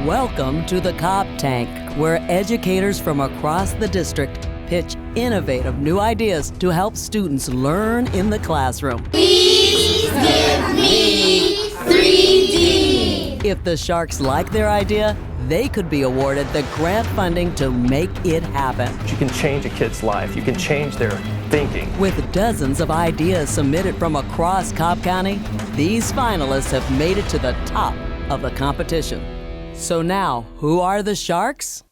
Welcome to the Cobb Tank, where educators from across the district pitch innovative new ideas to help students learn in the classroom. Please give me 3D. If the Sharks like their idea, they could be awarded the grant funding to make it happen. You can change a kid's life. You can change their thinking. With dozens of ideas submitted from across Cobb County, these finalists have made it to the top of the competition. So now, who are the Sharks?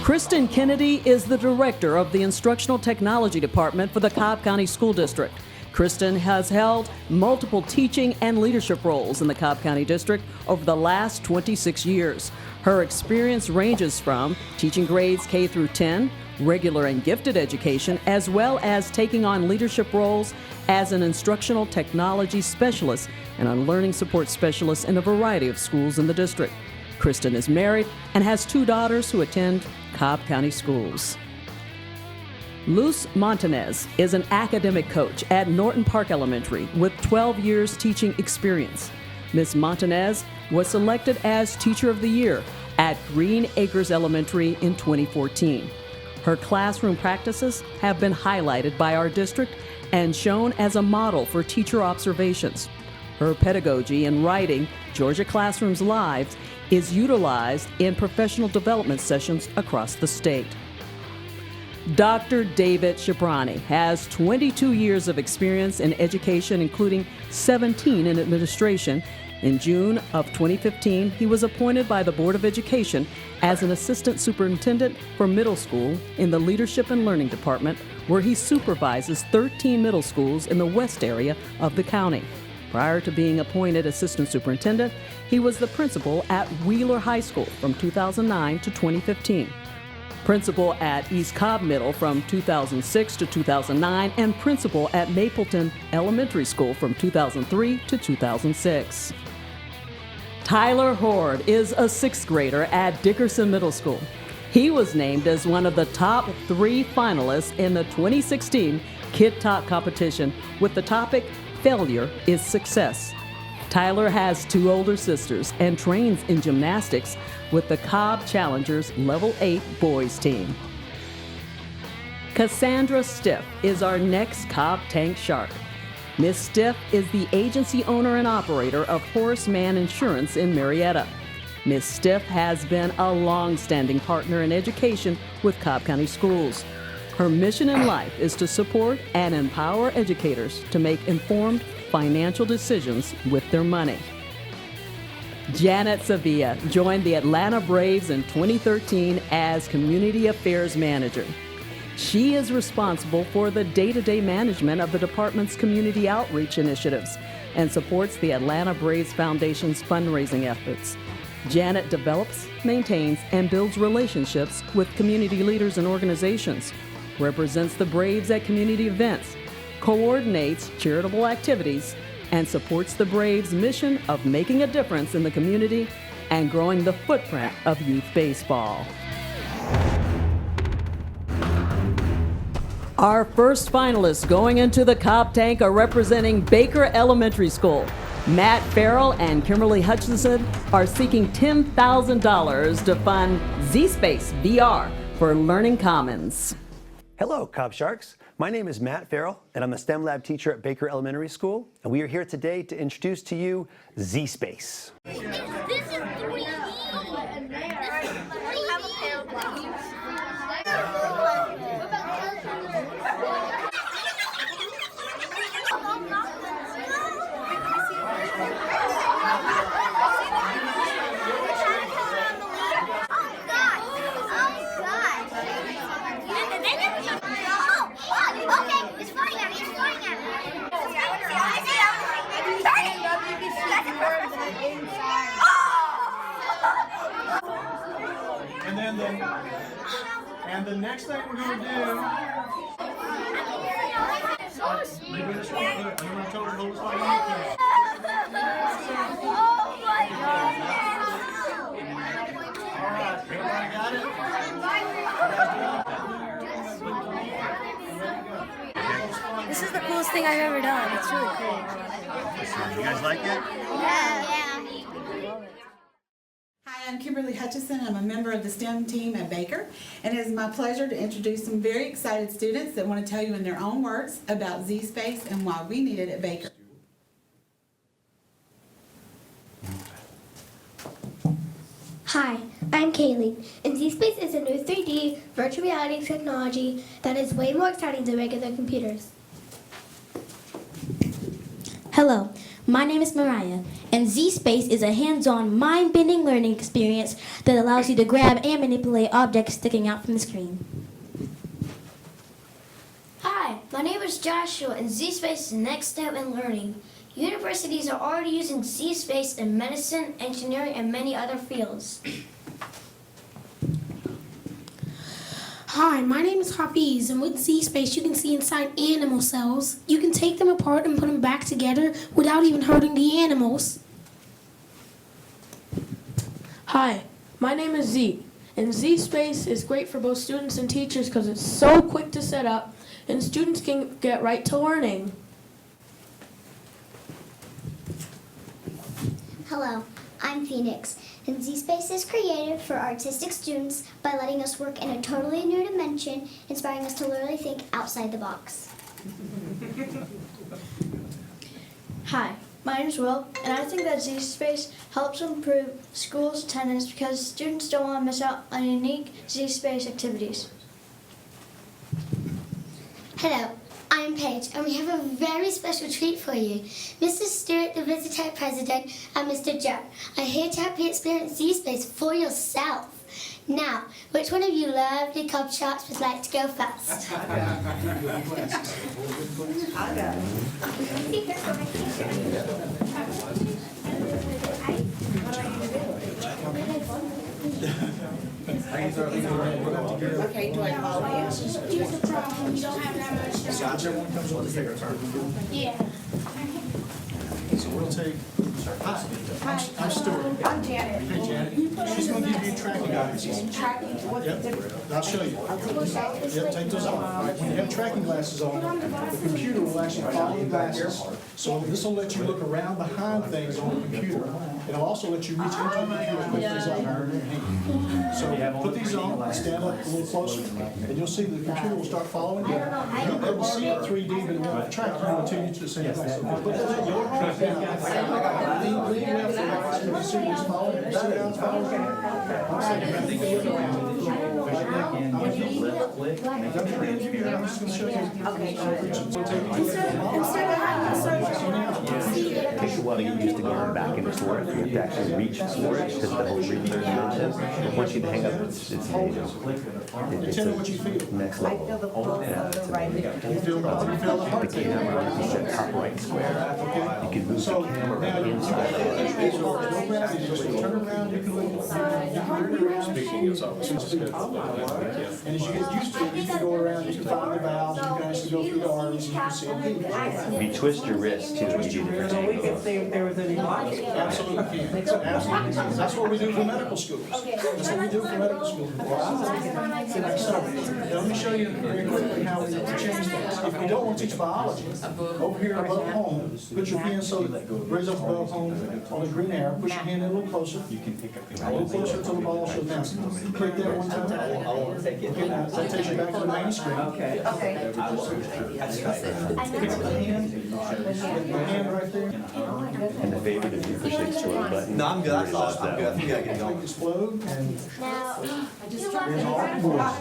Kristen Kennedy is the director of the Instructional Technology Department for the Cobb County School District. Kristen has held multiple teaching and leadership roles in the Cobb County District over the last 26 years. Her experience ranges from teaching grades K through 10, regular and gifted education, as well as taking on leadership roles as an instructional technology specialist and a learning support specialist in a variety of schools in the district. Kristen is married and has 2 daughters who attend Cobb County schools. Luz Montanez is an academic coach at Norton Park Elementary with 12 years teaching experience. Ms. Montanez was selected as Teacher of the Year at Green Acres Elementary in 2014. Her classroom practices have been highlighted by our district and shown as a model for teacher observations. Her pedagogy in writing Georgia Classrooms Lives is utilized in professional development sessions across the state. Dr. David Shabrani has 22 years of experience in education, including 17 in administration. In June of 2015, he was appointed by the Board of Education as an assistant superintendent for middle school in the Leadership and Learning Department, where he supervises 13 middle schools in the west area of the county. Prior to being appointed assistant superintendent, he was the principal at Wheeler High School from 2009 to 2015, principal at East Cobb Middle from 2006 to 2009, and principal at Mapleton Elementary School from 2003 to 2006. Tyler Horde is a 6th grader at Dickerson Middle School. He was named as one of the top 3 finalists in the 2016 Kid Talk competition with the topic Failure is Success. Tyler has 2 older sisters and trains in gymnastics with the Cobb Challengers Level 8 boys team. Cassandra Stiff is our next Cobb Tank Shark. Miss Stiff is the agency owner and operator of Horace Mann Insurance in Marietta. Miss Stiff has been a long-standing partner in education with Cobb County Schools. Her mission in life is to support and empower educators to make informed financial decisions with their money. Janet Sevilla joined the Atlanta Braves in 2013 as Community Affairs Manager. She is responsible for the day-to-day management of the department's community outreach initiatives and supports the Atlanta Braves Foundation's fundraising efforts. Janet develops, maintains, and builds relationships with community leaders and organizations, represents the Braves at community events, coordinates charitable activities, and supports the Braves' mission of making a difference in the community and growing the footprint of youth baseball. Our first finalists going into the Cobb Tank are representing Baker Elementary School. Matt Farrell and Kimberly Hutchinson are seeking $10,000 to fund Z-Space VR for Learning Commons. Hello, Cobb Sharks. My name is Matt Farrell, and I'm a STEM lab teacher at Baker Elementary School, and we are here today to introduce to you Z-Space. This is 3D. And the next thing we're going to do, maybe this one, I'm going to tell her to hold this like you can. Oh my God! All right, everybody got it? This is the coolest thing I've ever done. It's really cool. You guys like it? Yeah. I'm Kimberly Hutchison. I'm a member of the STEM team at Baker, and it is my pleasure to introduce some very excited students that want to tell you in their own words about Z-Space and why we need it at Baker. Hi, I'm Kaylee, and Z-Space is a new 3D virtual reality technology that is way more exciting than regular computers. Hello, my name is Mariah, and Z-Space is a hands-on, mind-bending learning experience that allows you to grab and manipulate objects sticking out from the screen. Hi, my name is Joshua, and Z-Space is the next step in learning. Universities are already using Z-Space in medicine, engineering, and many other fields. Hi, my name is Hafiz, and with Z-Space you can see inside animal cells. You can take them apart and put them back together without even hurting the animals. Hi, my name is Z, and Z-Space is great for both students and teachers because it's so quick to set up, and students can get right to learning. Hello, I'm Phoenix, and Z-Space is created for artistic students by letting us work in a totally new dimension, inspiring us to literally think outside the box. Hi, my name is Will, and I think that Z-Space helps improve schools' attendance because students don't want to miss out on unique Z-Space activities. Hello, I'm Paige, and we have a very special treat for you. Mr. Stewart, the visitor president, and Mr. Joe are here to help you experience Z-Space for yourself. Now, which one of you lovely Cobb Sharks would like to go first? Okay, do I follow you? Here's the problem, you don't have that much time. Everyone comes with a bigger turn. Yeah. So we'll take, hi, I'm Stuart. I'm Janet. Hey Janet, she's gonna give you tracking glasses. Tracking, what's the difference? Yep, I'll show you. Yep, take those off. When you have tracking glasses on, the computer will actually follow the glasses. So this will let you look around behind things on the computer. It'll also let you reach into the computer and pick things up in your hand. So put these on, stand up a little closer, and you'll see the computer will start following you. You'll be able to see it 3D, but it won't track you until you to the same place. But let your hand down. Lean left to right, so you can see what's following you. See how it's following you? I think you look around. Right now, I'm going to show you. It takes a while to get used to going back into storage. You have to actually reach storage because the whole reach third dimension. But once you hang up, it's Tell me what you feel. next level. I feel the pull of the right. You feel the heart. The camera is the top right square. You can move So the camera now you inside of it. no gravity, just turn around, you can look around. Speaking is always good. And as you get used to it, you can go around, you can find the valves, you can actually go through the arteries, and you can see it. If you twist your wrist too, you do different angles. Absolutely can. Absolutely. That's what we do for medical schools. That's what we do for medical schools. So, let me show you very quickly how we change things. If you don't want to teach biology, over here above home, put your hand so raise up above home on the green arrow, push your hand in a little closer. You can pick up a little closer until the ball shows down. Click that one time. Okay, now that takes you back to the main screen. Okay. Pick up the hand right there. And the favorite is you push the explode button. No, I'm good. I thought I'm good. I think I gotta get going. Explode and Now, you want there's all the boards.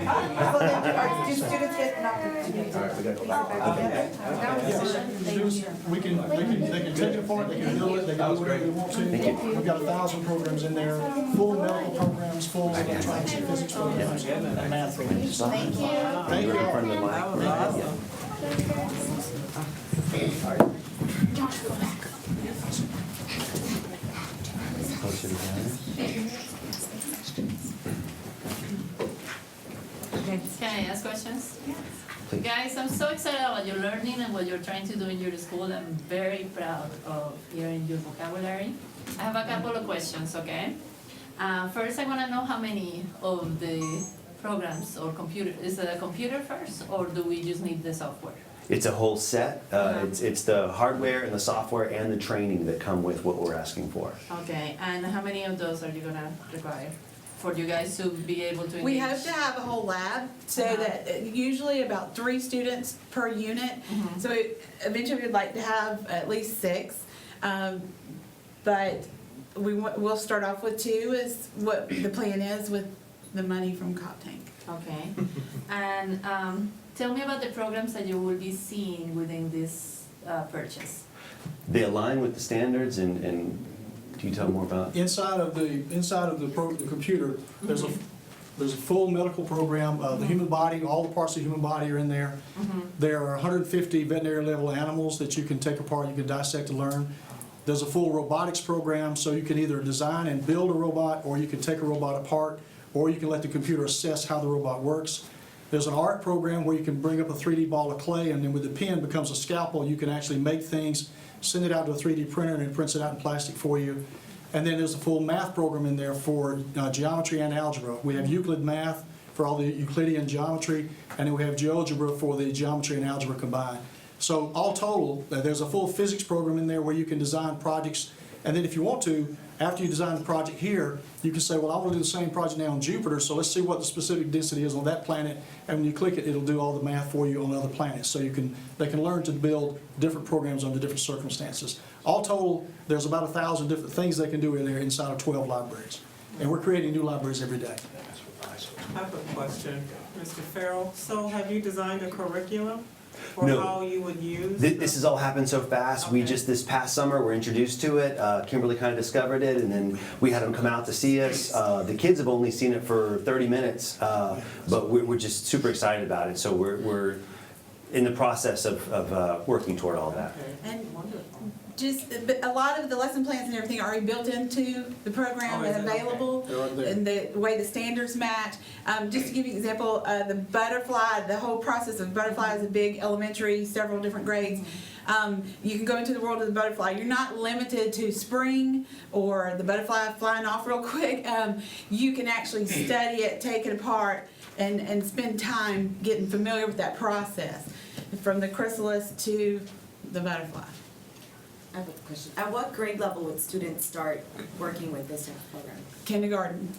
Do students get an opportunity to We can, they can take it apart, they can build it, they can do whatever they want to. We've got 1,000 programs in there, full medical programs, full electronics and physics programs, and math programs. Thank you. Thank you. In front of the mic. Closer to Can I ask questions? Guys, I'm so excited about your learning and what you're trying to do in your school. I'm very proud of hearing your vocabulary. I have a couple of questions, okay? First, I want to know how many of the programs or computer, is it a computer first, or do we just need the software? It's a whole set. It's the hardware and the software and the training that come with what we're asking for. Okay, and how many of those are you gonna require for you guys to be able to engage? We hope to have a whole lab, so that usually about 3 students per unit. So eventually we'd like to have at least 6. But we'll start off with 2 is what the plan is with the money from Cobb Tank. Okay, and tell me about the programs that you will be seeing within this purchase. They align with the standards, and can you tell more about? Inside of the computer, there's a full medical program. The human body, all the parts of the human body are in there. There are 150 veterinary level animals that you can take apart, you can dissect and learn. There's a full robotics program, so you can either design and build a robot, or you can take a robot apart, or you can let the computer assess how the robot works. There's an art program where you can bring up a 3D ball of clay, and then with the pen becomes a scalpel. You can actually make things, send it out to a 3D printer, and it prints it out in plastic for you. And then there's a full math program in there for geometry and algebra. We have Euclid math for all the Euclidean geometry, and then we have GeoGebra for the geometry and algebra combined. So all total, there's a full physics program in there where you can design projects. And then if you want to, after you design the project here, you can say, well, I want to do the same project now on Jupiter, so let's see what the specific density is on that planet. And when you click it, it'll do all the math for you on other planets. So they can learn to build different programs under different circumstances. All total, there's about 1,000 different things they can do in there inside of 12 libraries. And we're creating new libraries every day. I have a question, Mr. Farrell. So have you designed a curriculum for No. how you would use? This has all happened so fast. Okay. We just, this past summer, were introduced to it. Kimberly kind of discovered it, and then we had them come out to see us. The kids have only seen it for 30 minutes, but we're just super excited about it. So we're in the process of working toward all that. And but a lot of the lesson plans and everything are already built into the program and available, and the way the standards match. Just to give you an example, the butterfly, the whole process of butterfly is a big elementary, several different grades. You can go into the world of the butterfly. You're not limited to spring or the butterfly flying off real quick. You can actually study it, take it apart, and spend time getting familiar with that process, from the chrysalis to the butterfly. I have a question. At what grade level would students start working with this type of program? Kindergarten.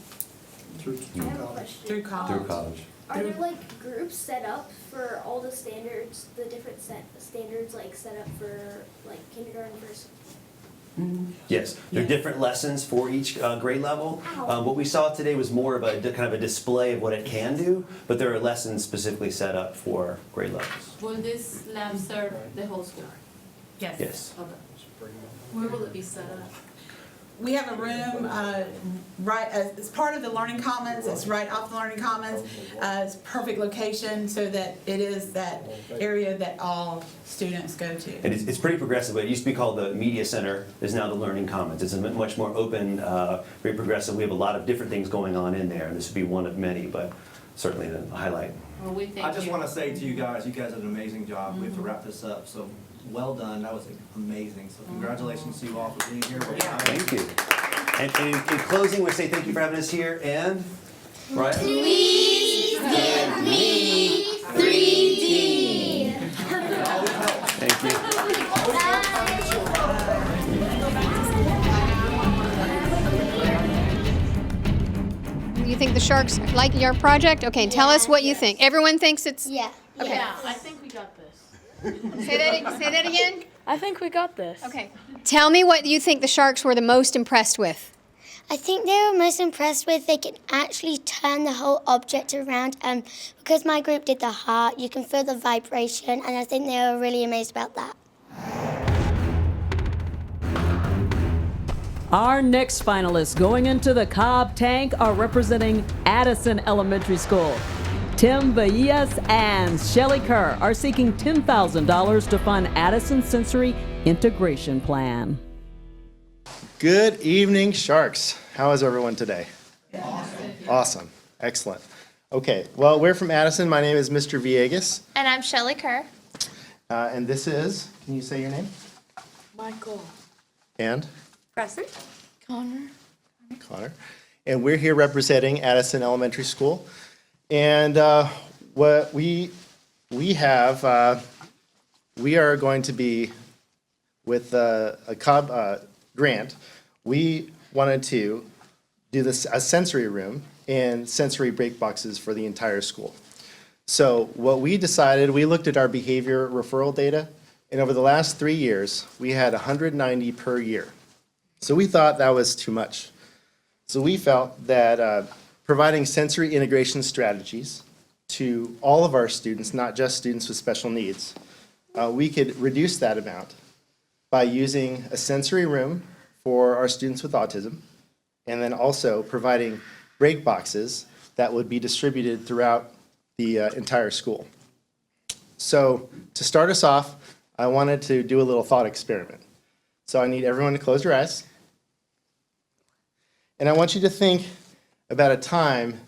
Through college. Through college. Through college. Are there like groups set up for all the standards, the different standards like set up for like kindergarten, first? Yes, there are different lessons for each grade level. What we saw today was more of a kind of a display of what it can do, but there are lessons specifically set up for grade levels. Will this lab serve the whole school? Yes. Yes. Okay. Where will it be set up? We have a room right as part of the Learning Commons. It's right off the Learning Commons. It's a perfect location so that it is that area that all students go to. And it's pretty progressive. It used to be called the Media Center. Is now the Learning Commons. It's a much more open, very progressive. We have a lot of different things going on in there, and this would be one of many, but certainly the highlight. Well, we thank I just you. want to say to you guys did an amazing job. We have to wrap this up, so well done. That was amazing. So congratulations to you all for being here. Thank you. And in closing, we say thank you for having us here, and right? Please give me 3D. Thank you. You think the Sharks like your project? Okay, tell us what you think. Everyone thinks it's... Yeah. Okay. Yeah, I think we got this. Say that again? I think we got this. Okay. Tell me what you think the Sharks were the most impressed with. I think they were most impressed with they can actually turn the whole object around. Because my group did the heart, you can feel the vibration, and I think they were really amazed about that. Our next finalists going into the Cobb Tank are representing Addison Elementary School. Tim Baillas and Shelly Kerr are seeking $10,000 to fund Addison's sensory integration plan. Good evening, Sharks. How is everyone today? Awesome. Excellent. Okay, well, we're from Addison. My name is Mr. Villegas. And I'm Shelly Kerr. And this is, can you say your name? Michael. And? Preston. Connor. And we're here representing Addison Elementary School. And what we have we are going to be, with a Cobb grant, we wanted to do this a sensory room and sensory break boxes for the entire school. So what we decided, we looked at our behavior referral data, and over the last 3 years, we had 190 per year. So we thought that was too much. So we felt that providing sensory integration strategies to all of our students, not just students with special needs, we could reduce that amount by using a sensory room for our students with autism, and then also providing break boxes that would be distributed throughout the entire school. So to start us off, I wanted to do a little thought experiment. So I need everyone to close your eyes. And I want you to think about a time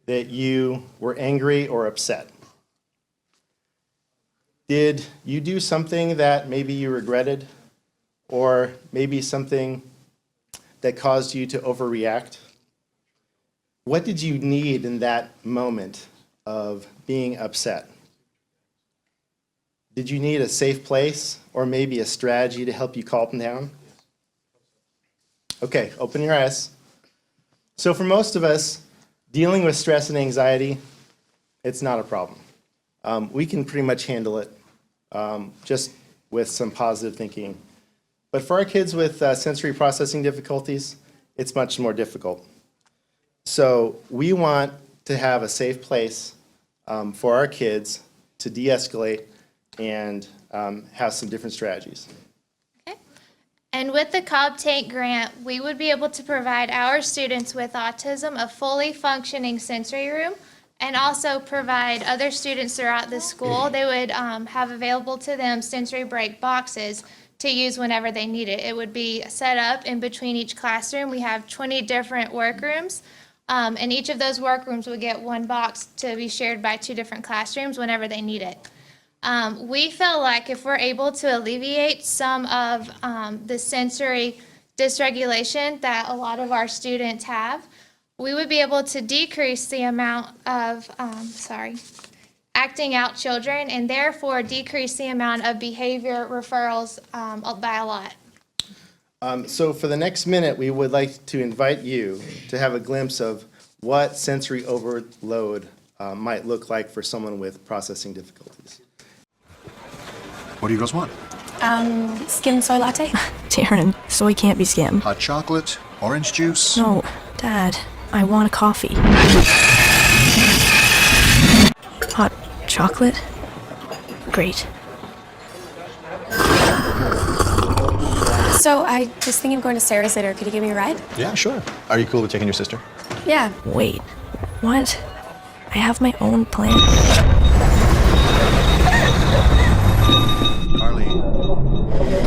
that you were angry or upset. Did you do something that maybe you regretted, or maybe something that caused you to overreact? What did you need in that moment of being upset? Did you need a safe place or maybe a strategy to help you calm down? Okay, open your eyes. So for most of us, dealing with stress and anxiety, it's not a problem. We can pretty much handle it just with some positive thinking. But for our kids with sensory processing difficulties, it's much more difficult. So we want to have a safe place for our kids to de-escalate and have some different strategies. And with the Cobb Tank grant, we would be able to provide our students with autism a fully functioning sensory room, and also provide other students throughout the school. They would have available to them sensory break boxes to use whenever they need it. It would be set up in between each classroom. We have 20 different workrooms, and each of those workrooms would get one box to be shared by 2 different classrooms whenever they need it. We feel like if we're able to alleviate some of the sensory dysregulation that a lot of our students have, we would be able to decrease the amount of, acting out children, and therefore decrease the amount of behavior referrals by a lot. So for the next minute, we would like to invite you to have a glimpse of what sensory overload might look like for someone with processing difficulties. What do you girls want? Skim soy latte. Darren, soy can't be skim. Hot chocolate, orange juice? No, Dad, I want a coffee. Hot chocolate? Great. So I was thinking of going to Sarah's later. Could you give me a ride? Yeah, sure. Are you cool with taking your sister? Yeah. Wait, what? I have my own plan. Carly.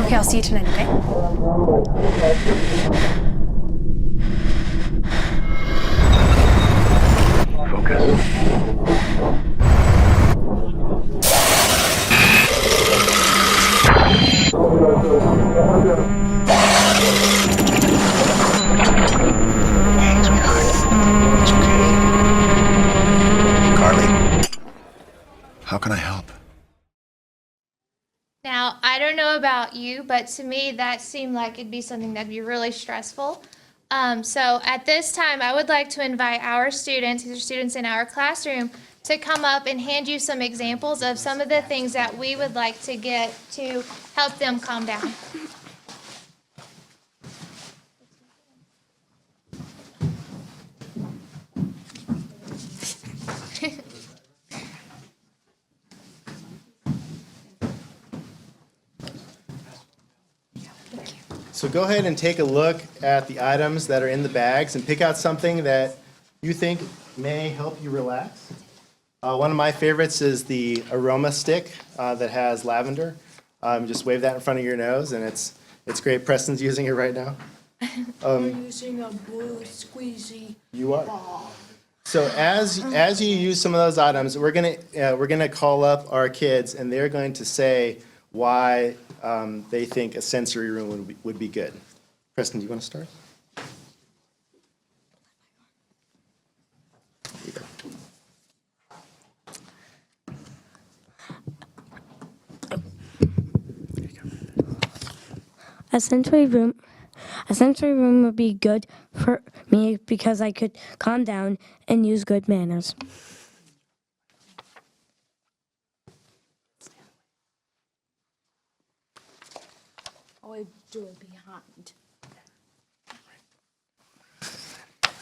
Okay, I'll see you tonight, okay? Carly, how can I help? Now, I don't know about you, but to me, that seemed like it'd be something that'd be really stressful. So at this time, I would like to invite our students, these are students in our classroom, to come up and hand you some examples of some of the things that we would like to get to help them calm down. So go ahead and take a look at the items that are in the bags and pick out something that you think may help you relax. One of my favorites is the aroma stick that has lavender. Just wave that in front of your nose, and it's great. Preston's using it right now. We're using a blue squeezy. You are. So as you use some of those items, we're gonna call up our kids, and they're going to say why they think a sensory room would be good. Preston, do you want to start? A sensory room would be good for me because I could calm down and use good manners.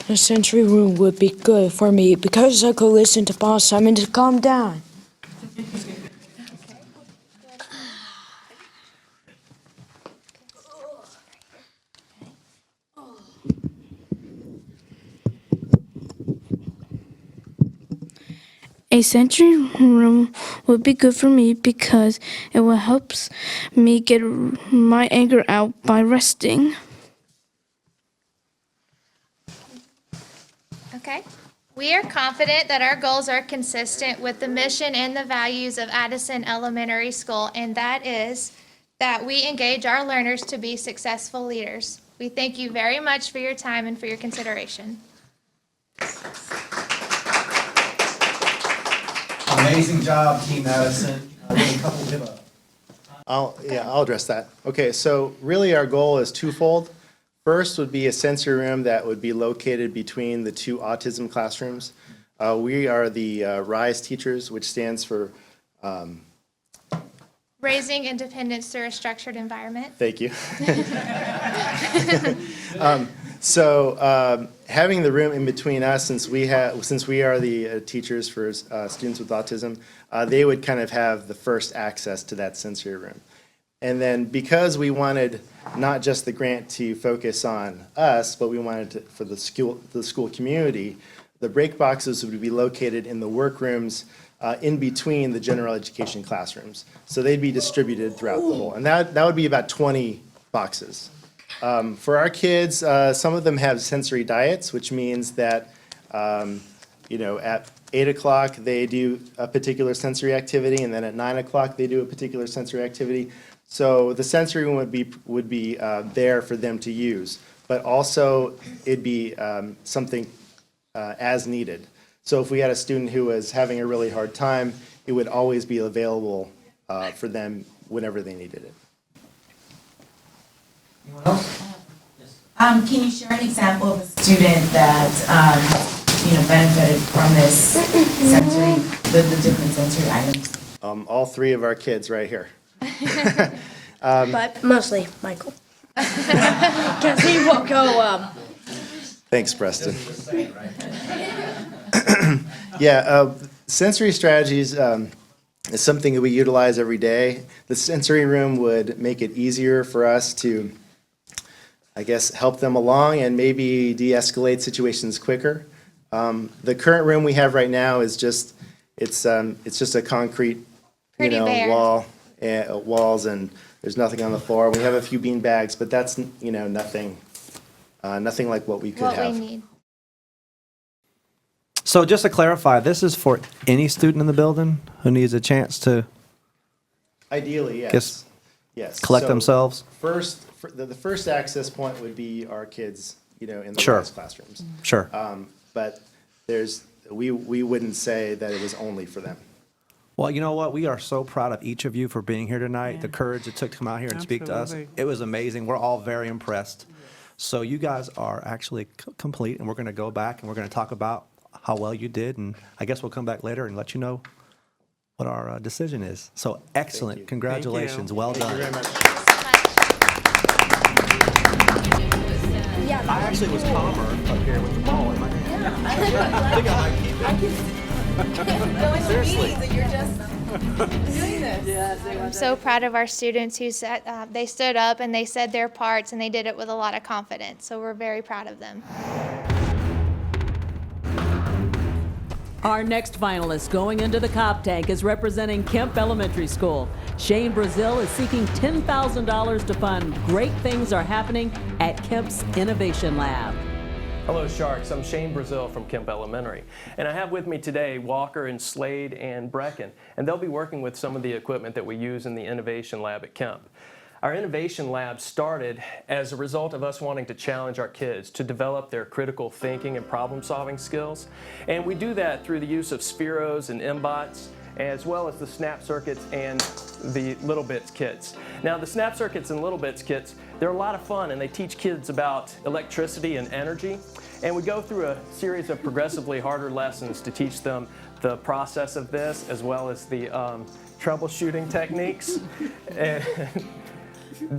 A sensory room would be good for me because I could listen to Boss Simon to calm down. A sensory room would be good for me because it will help me get my anger out by resting. Okay. We are confident that our goals are consistent with the mission and the values of Addison Elementary School, and that is that we engage our learners to be successful leaders. We thank you very much for your time and for your consideration. Amazing job, Team Addison. I'll address that. Okay, so really our goal is twofold. First would be a sensory room that would be located between the two autism classrooms. We are the RISE teachers, which stands for Raising independence through a structured environment. Thank you. So having the room in between us, since we are the teachers for students with autism, they would kind of have the first access to that sensory room. And then because we wanted not just the grant to focus on us, but we wanted to, for the school community, the break boxes would be located in the workrooms in between the general education classrooms. So they'd be distributed throughout the whole. And that would be about 20 boxes. For our kids, some of them have sensory diets, which means that, at 8 o'clock they do a particular sensory activity, and then at 9 o'clock they do a particular sensory activity. So the sensory room would be there for them to use, but also it'd be something as needed. So if we had a student who was having a really hard time, it would always be available for them whenever they needed it. Can you share an example of a student that benefited from this sensory, the different sensory items? All three of our kids right here. But mostly Michael. Because he will go Thanks, Preston. Yeah, sensory strategies is something that we utilize every day. The sensory room would make it easier for us to, I guess, help them along and maybe de-escalate situations quicker. The current room we have right now is just, it's just a concrete, bare. walls, and there's nothing on the floor. We have a few bean bags, but that's, nothing like what we could have. What we need. So just to clarify, this is for any student in the building who needs a chance to Ideally, yes. Guess- Yes. collect So themselves? The first access point would be our kids, in the Sure. RISE classrooms. Sure. But we wouldn't say that it was only for them. Well, you know what? We are so proud of each of you for being here tonight, the courage it took to come out here and speak to us. Absolutely. It was amazing. We're all very impressed. So you guys are actually complete, and we're going to go back and we're going to talk about how well you did, and I guess we'll come back later and let you know what our decision is. So excellent. Congratulations. Well done. Thank you very much. I actually was calmer up here with the ball in my hand. I think I might keep it. Seriously. I'm so proud of our students who they stood up and they said their parts and they did it with a lot of confidence. So we're very proud of them. Our next finalist going into the Cobb Tank is representing Kemp Elementary School. Shane Brazil is seeking $10,000 to fund Great Things Are Happening at Kemp's Innovation Lab. Hello Sharks, I'm Shane Brazil from Kemp Elementary, and I have with me today Walker and Slade and Brecken, and they'll be working with some of the equipment that we use in the Innovation Lab at Kemp. Our Innovation Lab started as a result of us wanting to challenge our kids to develop their critical thinking and problem-solving skills, and we do that through the use of spheros and MBOTs as well as the snap circuits and the Little Bits kits. Now the snap circuits and Little Bits kits, they're a lot of fun and they teach kids about electricity and energy. And we go through a series of progressively harder lessons to teach them the process of this as well as the troubleshooting techniques. And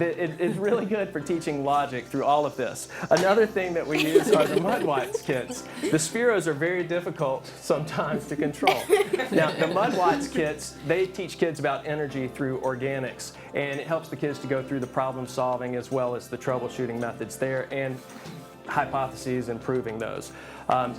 it's really good for teaching logic through all of this. Another thing that we use are the Mudwatts kits. The Spiros are very difficult sometimes to control. Now, the Mudwatts kits, they teach kids about energy through organics, and it helps the kids to go through the problem solving as well as the troubleshooting methods there and hypotheses and proving those.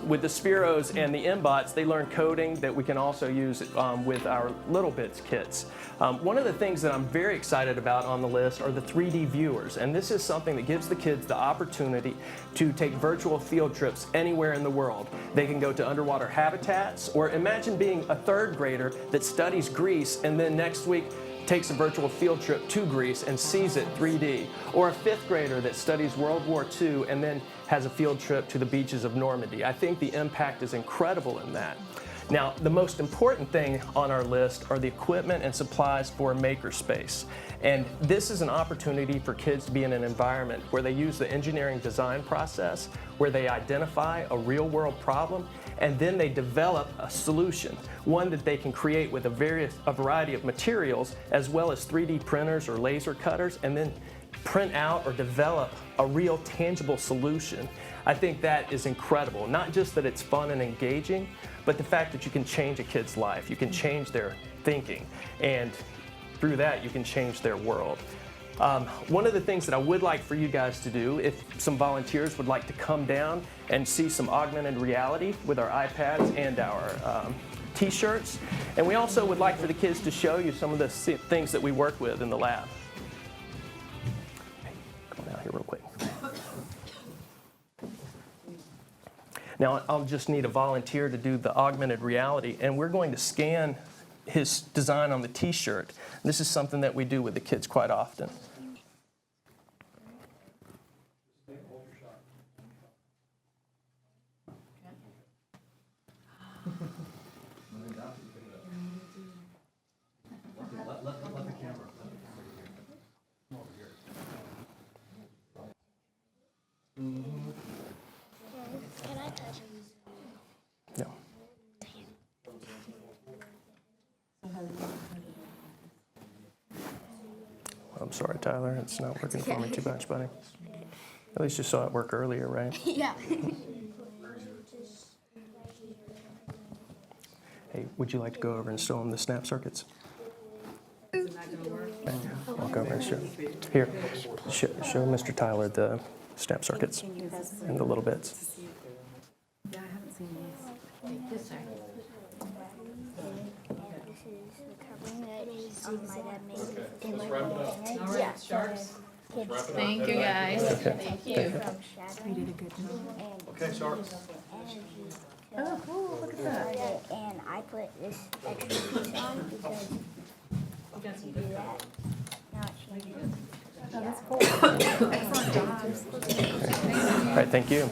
With the Spiros and the MBOTs, they learn coding that we can also use with our Little Bits kits. One of the things that I'm very excited about on the list are the 3D viewers, and this is something that gives the kids the opportunity to take virtual field trips anywhere in the world. They can go to underwater habitats, or imagine being a third grader that studies Greece and then next week takes a virtual field trip to Greece and sees it 3D, or a fifth grader that studies World War II and then has a field trip to the beaches of Normandy. I think the impact is incredible in that. Now, the most important thing on our list are the equipment and supplies for a makerspace. And this is an opportunity for kids to be in an environment where they use the engineering design process, where they identify a real-world problem, and then they develop a solution, one that they can create with a variety of materials, as well as 3D printers or laser cutters, and then print out or develop a real tangible solution. I think that is incredible. Not just that it's fun and engaging, but the fact that you can change a kid's life. You can change their thinking, and through that you can change their world. One of the things that I would like for you guys to do, if some volunteers would like to come down and see some augmented reality with our iPads and our t-shirts. And we also would like for the kids to show you some of the things that we work with in the lab. Hey, come down here real quick. Now I'll just need a volunteer to do the augmented reality, and we're going to scan his design on the t-shirt. This is something that we do with the kids quite often. Can I touch Yeah. I'm sorry, Tyler. It's not working for me too much, buddy. At least you saw it work earlier, right? Yeah. Hey, would you like to go over and show them the snap circuits? Walk over and show. Here, show Mr. Tyler the snap circuits and the Little Bits. Yeah, I haven't seen these. Yes, sir. All right, sharks. Thank you, guys. Thank you. You did a good job. Okay, sharks. Oh, cool. Look at that. And I put this extra piece on because you do that. Now it changes. Oh, that's cool. Excellent job. All right, thank you.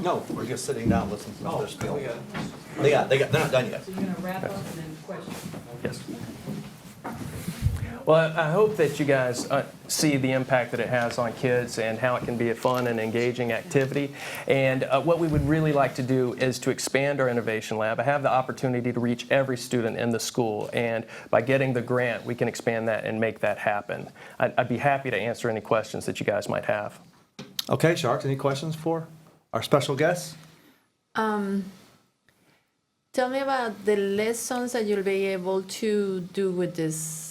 No, we're just sitting down listening to their spiel. They're not done yet. So you're gonna wrap up and then question. Yes. Well, I hope that you guys see the impact that it has on kids and how it can be a fun and engaging activity. And what we would really like to do is to expand our innovation lab. I have the opportunity to reach every student in the school, and by getting the grant, we can expand that and make that happen. I'd be happy to answer any questions that you guys might have. Okay, sharks, any questions for our special guests? Tell me about the lessons that you'll be able to do with this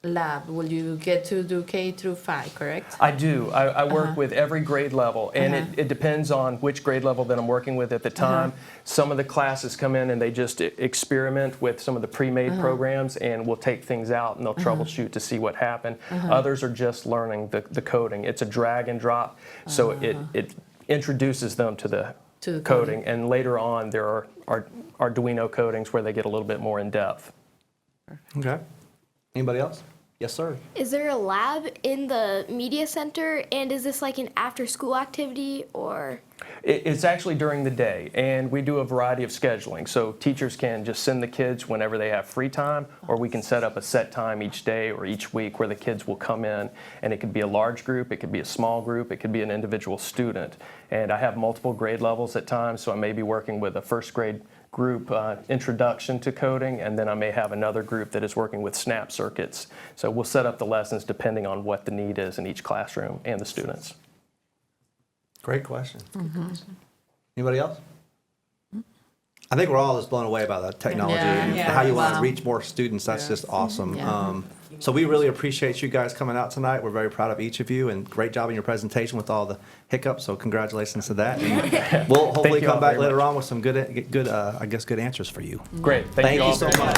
lab. Will you get to do K through 5, correct? I do. I work with every grade level, and it depends on which grade level that I'm working with at the time. Some of the classes come in and they just experiment with some of the pre-made programs, and we'll take things out and they'll troubleshoot to see what happened. Others are just learning the coding. It's a drag and drop, so it introduces them to the coding, and later on there are Arduino codings where they get a little bit more in depth. Okay. Anybody else? Yes, sir. Is there a lab in the media center, and is this like an after-school activity, or? It's actually during the day, and we do a variety of scheduling. So teachers can just send the kids whenever they have free time, or we can set up a set time each day or each week where the kids will come in, and it could be a large group, it could be a small group, it could be an individual student. And I have multiple grade levels at times, so I may be working with a first grade group introduction to coding, and then I may have another group that is working with snap circuits. So we'll set up the lessons depending on what the need is in each classroom and the students. Great question. Anybody else? I think we're all just blown away by the technology and how you want to reach more students. That's just awesome. So we really appreciate you guys coming out tonight. We're very proud of each of you, and great job in your presentation with all the hiccups. So congratulations to that. And we'll hopefully come back later on with some good answers for you. Great. Thank you all so very much.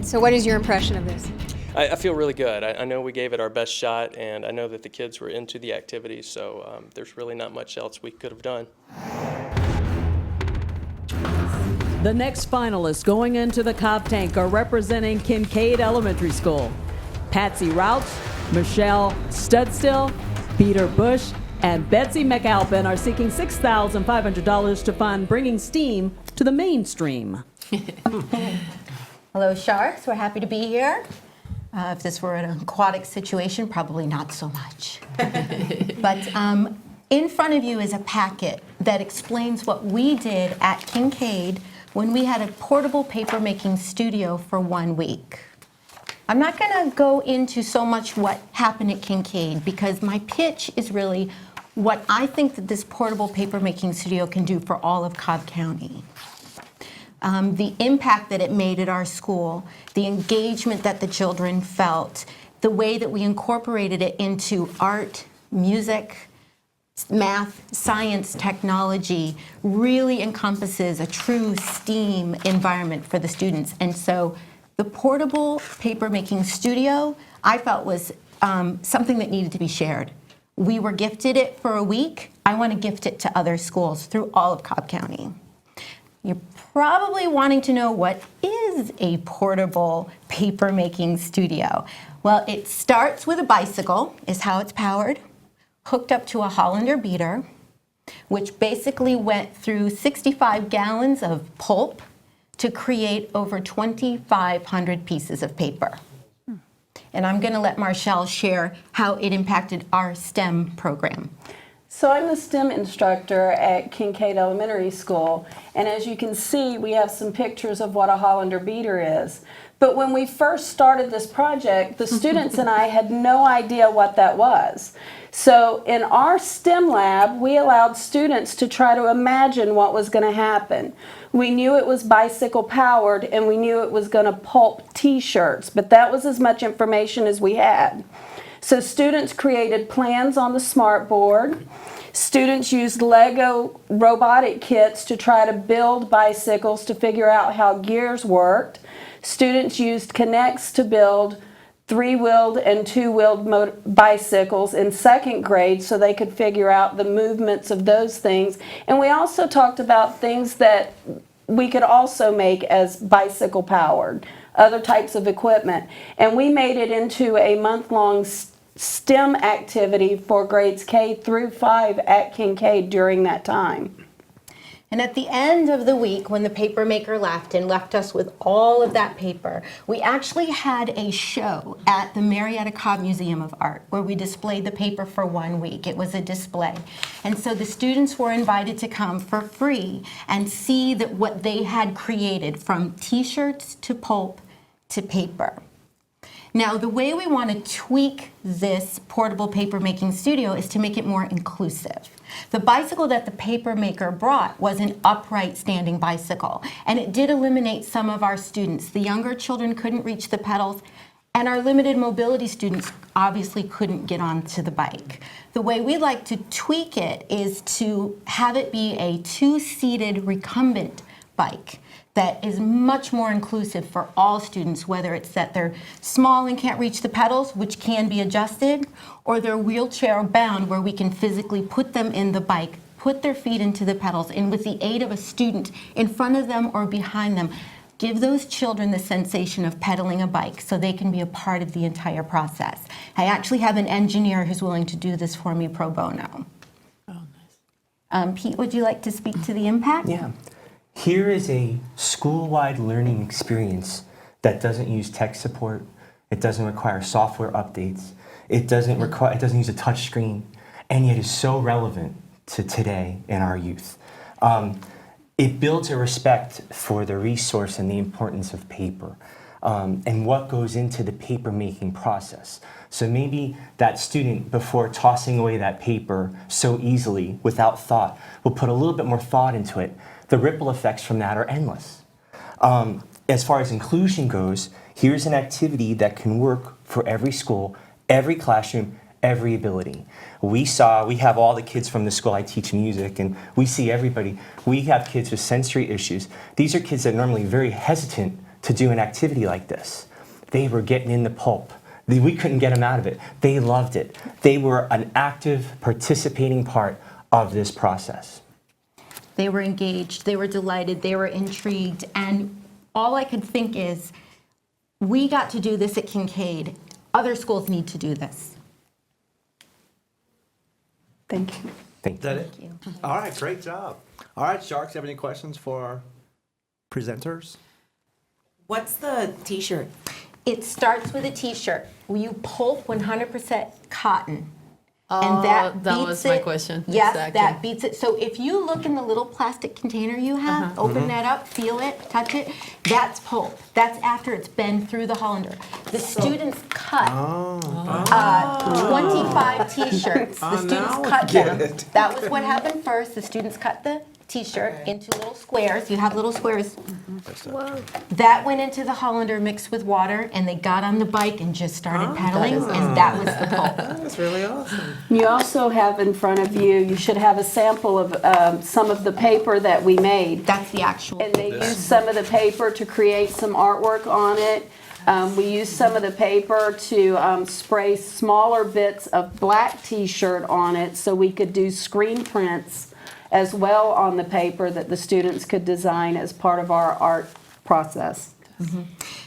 So what is your impression of this? I feel really good. I know we gave it our best shot, and I know that the kids were into the activities, so there's really not much else we could have done. The next finalists going into the Cobb Tank are representing Kincaid Elementary School. Patsy Rouch, Michelle Studstill, Peter Bush, and Betsy McAlpin are seeking $6,500 to fund bringing STEAM to the mainstream. Hello, Sharks. We're happy to be here. If this were an aquatic situation, probably not so much. But in front of you is a packet that explains what we did at Kincaid when we had a portable paper-making studio for 1 week. I'm not going to go into so much what happened at Kincaid because my pitch is really what I think that this portable paper-making studio can do for all of Cobb County. The impact that it made at our school, the engagement that the children felt, the way that we incorporated it into art, music, math, science, technology, really encompasses a true STEAM environment for the students. And so the portable paper-making studio, I felt was something that needed to be shared. We were gifted it for a week. I want to gift it to other schools through all of Cobb County. You're probably wanting to know, what is a portable paper-making studio? Well, it starts with a bicycle, is how it's powered, hooked up to a Hollander beater, which basically went through 65 gallons of pulp to create over 2,500 pieces of paper. And I'm going to let Marshall share how it impacted our STEM program. So I'm the STEM instructor at Kincaid Elementary School, and as you can see, we have some pictures of what a Hollander beater is. But when we first started this project, the students and I had no idea what that was. So in our STEM lab, we allowed students to try to imagine what was going to happen. We knew it was bicycle powered, and we knew it was going to pulp t-shirts, but that was as much information as we had. So students created plans on the smart board. Students used Lego robotic kits to try to build bicycles to figure out how gears worked. Students used Connects to build 3-wheeled and 2-wheeled bicycles in second grade so they could figure out the movements of those things. And we also talked about things that we could also make as bicycle powered, other types of equipment. And we made it into a month-long STEM activity for grades K through 5 at Kincaid during that time. And at the end of the week, when the paper maker left and left us with all of that paper, we actually had a show at the Marietta Cobb Museum of Art where we displayed the paper for 1 week. It was a display. And so the students were invited to come for free and see that what they had created, from t-shirts to pulp to paper. Now, the way we want to tweak this portable paper-making studio is to make it more inclusive. The bicycle that the paper maker brought was an upright standing bicycle, and it did eliminate some of our students. The younger children couldn't reach the pedals, and our limited mobility students obviously couldn't get onto the bike. The way we like to tweak it is to have it be a 2-seated recumbent bike that is much more inclusive for all students, whether it's that they're small and can't reach the pedals, which can be adjusted, or they're wheelchair bound, where we can physically put them in the bike put their feet into the pedals, and with the aid of a student in front of them or behind them, give those children the sensation of pedaling a bike so they can be a part of the entire process. I actually have an engineer who's willing to do this for me pro bono. Oh, nice. Pete, would you like to speak to the impact? Yeah. Here is a school-wide learning experience that doesn't use tech support. It doesn't require software updates. It doesn't use a touch screen, and yet is so relevant to today and our youth. It builds a respect for the resource and the importance of paper and what goes into the paper making process. So maybe that student, before tossing away that paper so easily without thought, will put a little bit more thought into it. The ripple effects from that are endless. As far as inclusion goes, here's an activity that can work for every school, every classroom, every ability. We have all the kids from the school. I teach music, and we see everybody. We have kids with sensory issues. These are kids that are normally very hesitant to do an activity like this. They were getting in the pulp. We couldn't get them out of it. They loved it. They were an active, participating part of this process. They were engaged, they were delighted, they were intrigued, and all I could think is, we got to do this at Kincaid. Other schools need to do this. Thank you. Thank you. All right, great job. All right, Sharks, have any questions for our presenters? What's the t-shirt? It starts with a t-shirt. You pulp 100% cotton. And that was my question. Yes, Exactly. that beats it. So if you look in the little plastic container you have, open that up, feel it, touch it, that's pulp. That's after it's been through the Hollander. The students cut 25 t-shirts. The students cut them. That was what happened first. The students cut the t-shirt into little squares. You have little squares. Whoa. That went into the Hollander mixed with water, and they got on the bike and just started pedaling, and that was the pulp. That's really awesome. You also have in front of you, you should have a sample of some of the paper that we made. That's the actual. And they used some of the paper to create some artwork on it. We used some of the paper to spray smaller bits of black t-shirt on it so we could do screen prints as well on the paper that the students could design as part of our art process.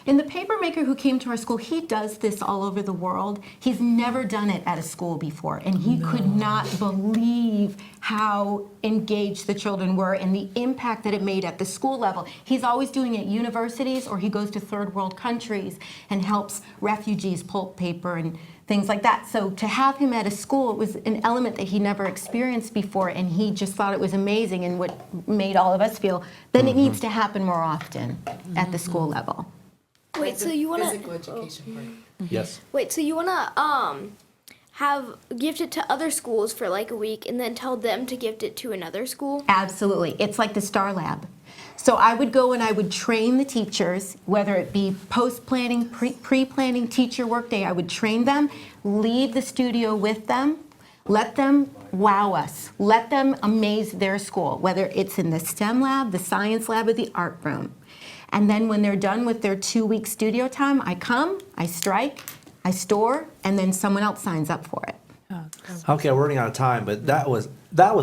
And the paper maker who came to our school, he does this all over the world. He's never done it at a school before, and he could not believe how engaged the children were and the impact that it made at the school level. He's always doing it at universities, or he goes to third world countries and helps refugees pulp paper and things like that. So to have him at a school, it was an element that he never experienced before, and he just thought it was amazing, and what made all of us feel that it needs to happen more often at the school level. Wait, so you wanna Physical education part. Yes. wait, so you wanna have gift it to other schools for like a week and then tell them to gift it to another school? Absolutely. It's like the Star Lab. So I would go and I would train the teachers, whether it be post-planning, pre-planning, teacher workday, I would train them, leave the studio with them, let them wow us, let them amaze their school, whether it's in the STEM lab, the science lab, or the art room. And then when they're done with their 2-week studio time, I come, I strike, I store, and then someone else signs up for it. Okay, we're running out of time, but that was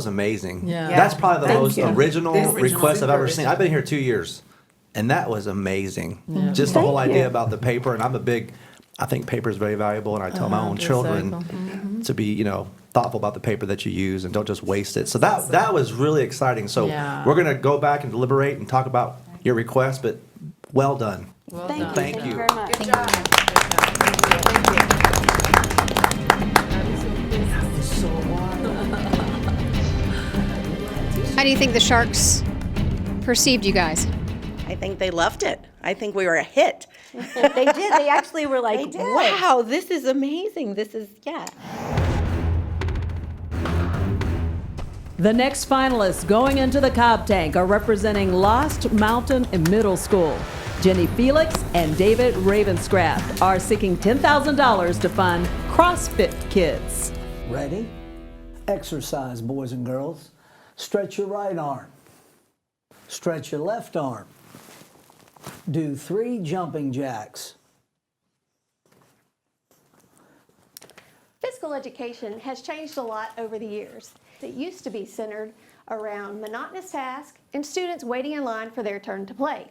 amazing. Yeah. That's probably the Thank most you. original The original request I've ever super seen. I've been here 2 years, and that was amazing. Yeah. Just the Thank whole idea you. about the paper, and I think paper is very valuable, and I tell my own children to be, thoughtful about the paper that you use and don't just waste it. So that was really exciting. So Yeah. we're gonna go back and deliberate and talk about your request, but well done. Well Thank done. you. Thank you. very much. Good job. How do you think the Sharks perceived you guys? I think they loved it. I think we were a hit. They did. They actually were like, They did. wow, this is amazing. This is, yeah. The next finalists going into the Cobb Tank are representing Lost Mountain Middle School. Jenny Felix and David Ravenscraft are seeking $10,000 to fund CrossFit Kids. Ready? Exercise, boys and girls. Stretch your right arm. Stretch your left arm. Do 3 jumping jacks. Physical education has changed a lot over the years. that used to be centered around monotonous tasks and students waiting in line for their turn to play.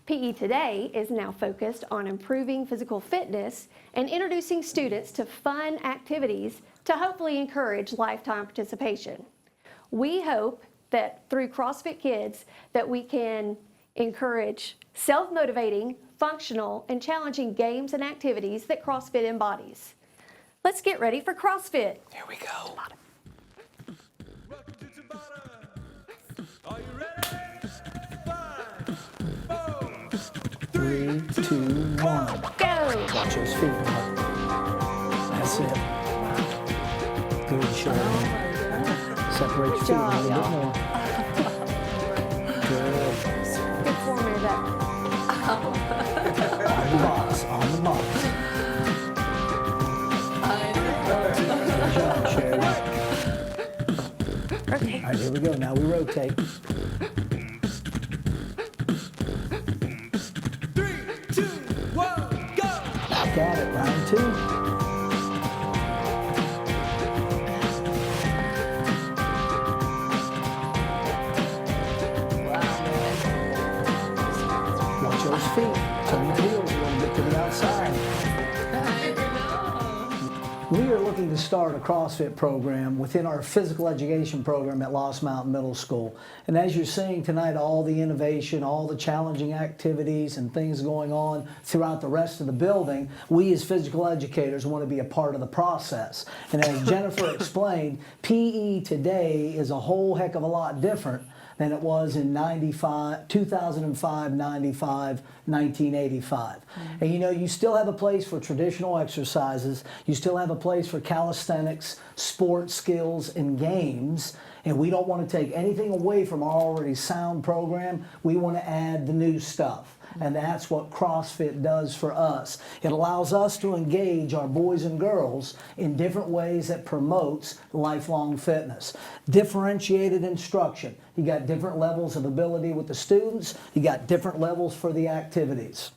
PE today is now focused on improving physical fitness and introducing students to fun activities to hopefully encourage lifetime participation. We hope that through CrossFit Kids that we can encourage self-motivating, functional, and challenging games and activities that CrossFit embodies. Let's get ready for CrossFit. Here we go. Are you ready? 5, 4, 3, 2, 1. Go! Watch those feet. That's it. Good, Shirley. Separate your feet a little bit more. Good. Good form there. On the box, on the box. Good job, Shirley. Okay. All right, here we go. Now we rotate. 3, 2, 1, go! Got it. Round 2. Watch those feet. Turn the heels a little bit to the outside. We are looking to start a CrossFit program within our physical education program at Lost Mountain Middle School. And as you're seeing tonight, all the innovation, all the challenging activities and things going on throughout the rest of the building, we as physical educators want to be a part of the process. And as Jennifer explained, PE today is a whole heck of a lot different than it was in 2005, 95, 1985. And you know, you still have a place for traditional exercises, you still have a place for calisthenics, sports skills, and games, and we don't want to take anything away from our already sound program. We want to add the new stuff. And that's what CrossFit does for us. It allows us to engage our boys and girls in different ways that promotes lifelong fitness. Differentiated instruction. You got different levels of ability with the students. You got different levels for the activities.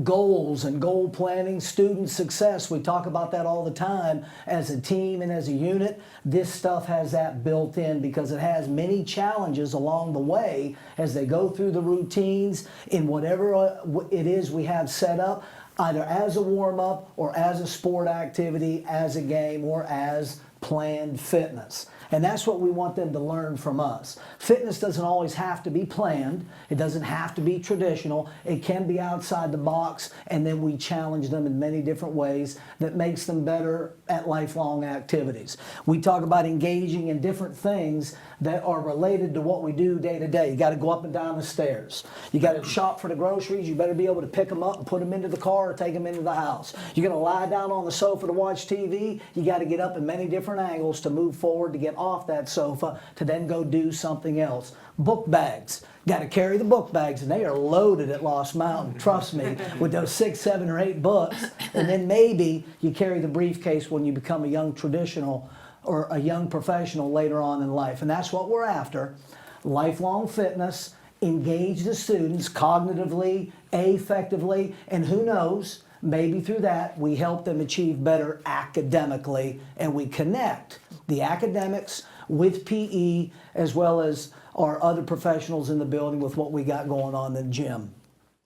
Goals and goal planning, student success. We talk about that all the time as a team and as a unit. This stuff has that built in because it has many challenges along the way as they go through the routines in whatever it is we have set up, either as a warm-up or as a sport activity, as a game, or as planned fitness. And that's what we want them to learn from us. Fitness doesn't always have to be planned. It doesn't have to be traditional. It can be outside the box, and then we challenge them in many different ways that makes them better at lifelong activities. We talk about engaging in different things that are related to what we do day to day. You got to go up and down the stairs. You got to shop for the groceries. You better be able to pick them up and put them into the car or take them into the house. You're going to lie down on the sofa to watch TV. You got to get up in many different angles to move forward, to get off that sofa, to then go do something else. Book bags. Got to carry the book bags, and they are loaded at Lost Mountain, trust me, with those 6, 7, or 8 books. And then maybe you carry the briefcase when you become a young traditional or a young professional later on in life. And that's what we're after. Lifelong fitness, engage the students cognitively, affectively, and who knows, maybe through that we help them achieve better academically, and we connect the academics with PE as well as our other professionals in the building with what we got going on in the gym.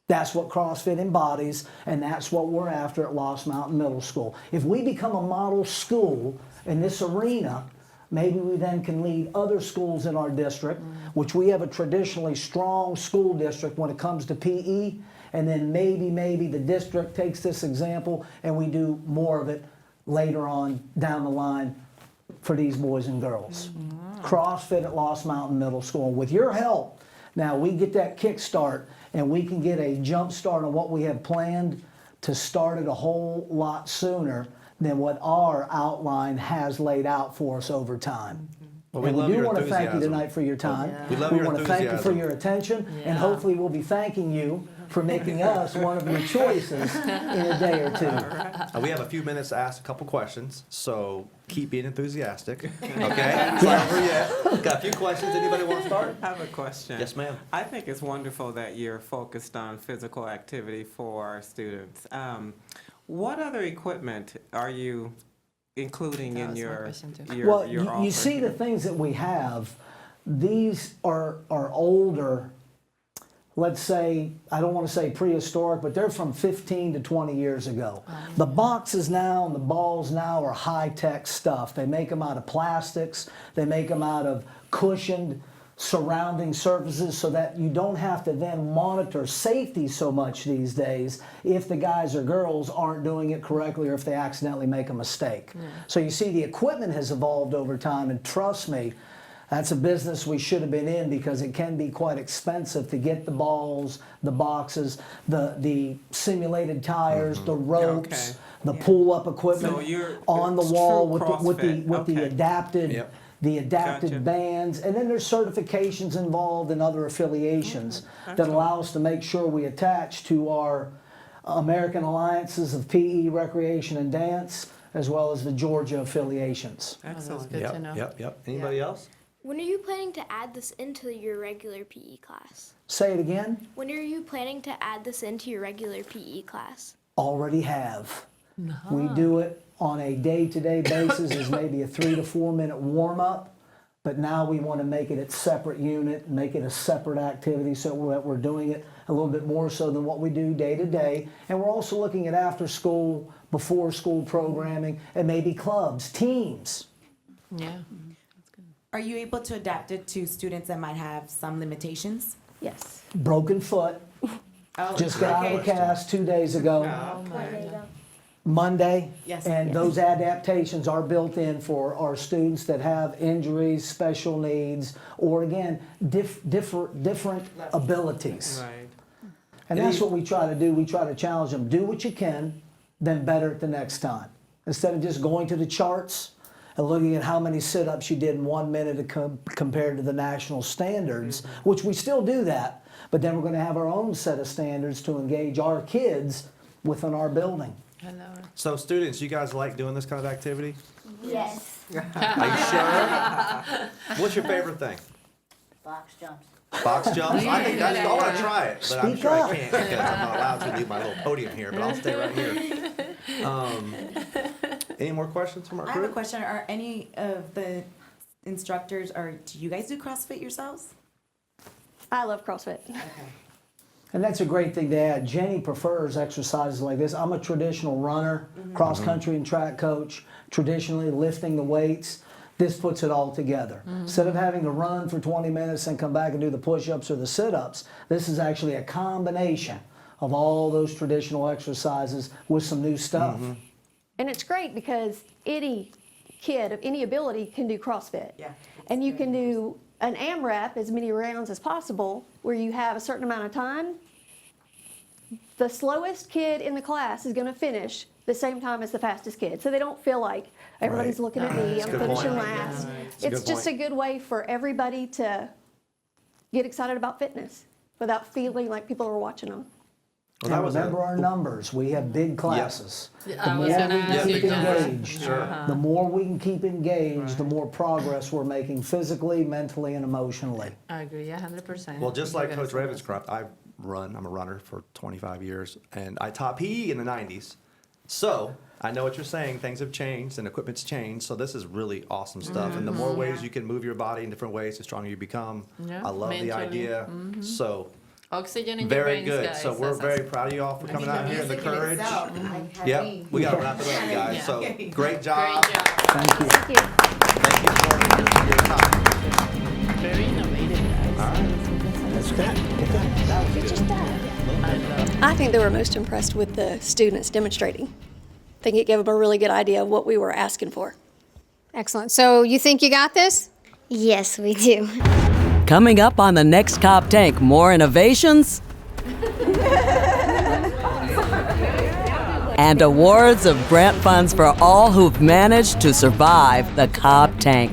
That's what CrossFit embodies, and that's what we're after at Lost Mountain Middle School. If we become a model school in this arena, maybe we then can lead other schools in our district, which we have a traditionally strong school district when it comes to PE, and then maybe the district takes this example and we do more of it later on down the line for these boys and girls. CrossFit at Lost Mountain Middle School. With your help, now we get that kickstart and we can get a jump start on what we have planned to start it a whole lot sooner than what our outline has laid out for us over time. Well, we and love we do your want to thank you enthusiasm. tonight for your time. We love We your want to thank you for enthusiasm. your attention, and hopefully we'll be thanking you for making us one of your choices in a day or two. We have a few minutes to ask a couple questions, so keep being enthusiastic. Okay? It's Yeah. not over yet. Got a few questions. Anybody want to start? I have a question. Yes, ma'am. I think it's wonderful that you're focused on physical activity for our students. What other equipment are you including in your Well, your you offer see here? the things that we have, these are older, let's say, I don't want to say prehistoric, but they're from 15 to 20 years ago. The boxes now and the balls now are high-tech stuff. They make them out of plastics. They make them out of cushioned surrounding surfaces so that you don't have to then monitor safety so much these days if the guys or girls aren't doing it correctly or if they accidentally make a mistake. So you see the equipment has evolved over time, and trust me, that's a business we should have been in because it can be quite expensive to get the balls, the boxes, the simulated tires, the ropes, the pull-up equipment So you're- on the it's wall true with the CrossFit. adapted Yep. the adapted Gotcha. bands, and then there's certifications involved and other affiliations that allow us to make sure we attach to our American Alliances of PE, Recreation, and Dance, as well as the Georgia affiliations. Excellent. Yep. Anybody else? When are you planning to add this into your regular PE class? Say it again. When are you planning to add this into your regular PE class? Already have. We do it on a day-to-day basis as maybe a 3 to 4 minute warm-up, but now we want to make it a separate unit, make it a separate activity so that we're doing it a little bit more so than what we do day to day. And we're also looking at after-school, before-school programming, and maybe clubs, teams. Yeah. Are you able to adapt it to students that might have some limitations? Yes. Broken foot, Oh, just got out of the cast 2 days ago. Monday, Yes. and those adaptations are built in for our students that have injuries, special needs, or again, different abilities. Right. And that's what we try to do. We try to challenge them. Do what you can, then better it the next time. Instead of just going to the charts and looking at how many sit-ups you did in 1 minute compared to the national standards, which we still do that, but then we're going to have our own set of standards to engage our kids within our building. So students, you guys like doing this kind of activity? Yes. Are you sure? What's your favorite thing? Box jumps. Box jumps? I think that's, I want to try it, but I'm Speak sure up. I can't because I'm not allowed to leave my little podium here, but I'll stay right here. Any more questions from our I have a group? question. Are any of the instructors, or do you guys do CrossFit yourselves? I love CrossFit. And that's a great thing to add. Jenny prefers exercises like this. I'm a traditional runner, cross-country and track coach, traditionally lifting the weights. This puts it all together. Instead of having to run for 20 minutes and come back and do the push-ups or the sit-ups, this is actually a combination of all those traditional exercises with some new stuff. And it's great because any kid of any ability can do CrossFit. Yeah. And you can do an AMRAP, as many rounds as possible, where you have a certain amount of time. The slowest kid in the class is going to finish the same time as the fastest kid. So they don't feel like everybody's Right. looking at me, That's a I'm good finishing point. last. That's a It's good just point. a good way for everybody to get excited about fitness without feeling like people are watching them. Well, And that was remember our numbers. We have big classes. Yeah, The I more was we gonna can ask keep you that. engaged, Sure. the more we can keep engaged, the more progress we're making physically, mentally, and emotionally. I agree, 100%. Well, just like You Coach guys are Ravenscroft, I'm a runner for 25 years, and I taught PE in the 90s. So I know what you're saying, things have changed and equipment's changed, so this is really awesome stuff. And the more ways you can move your body in different ways, the stronger you become. Yeah, I love the mentally. idea. So Oxygen in your very brains, good. guys. So we're That's very proud of you all for coming out here and the music in courage. itself, Yep, we got to wrap it up, guys. Yeah. So Okay. great job. Great job. Thank you. Thank you. Thank you for your time. Very innovative, guys. That's great. Get that. I think they were most impressed with the students demonstrating. I think it gave them a really good idea of what we were asking for. Excellent. So you think you got this? Yes, we do. Coming up on the next Cobb Tank, more innovations and awards of grant funds for all who've managed to survive the Cobb Tank.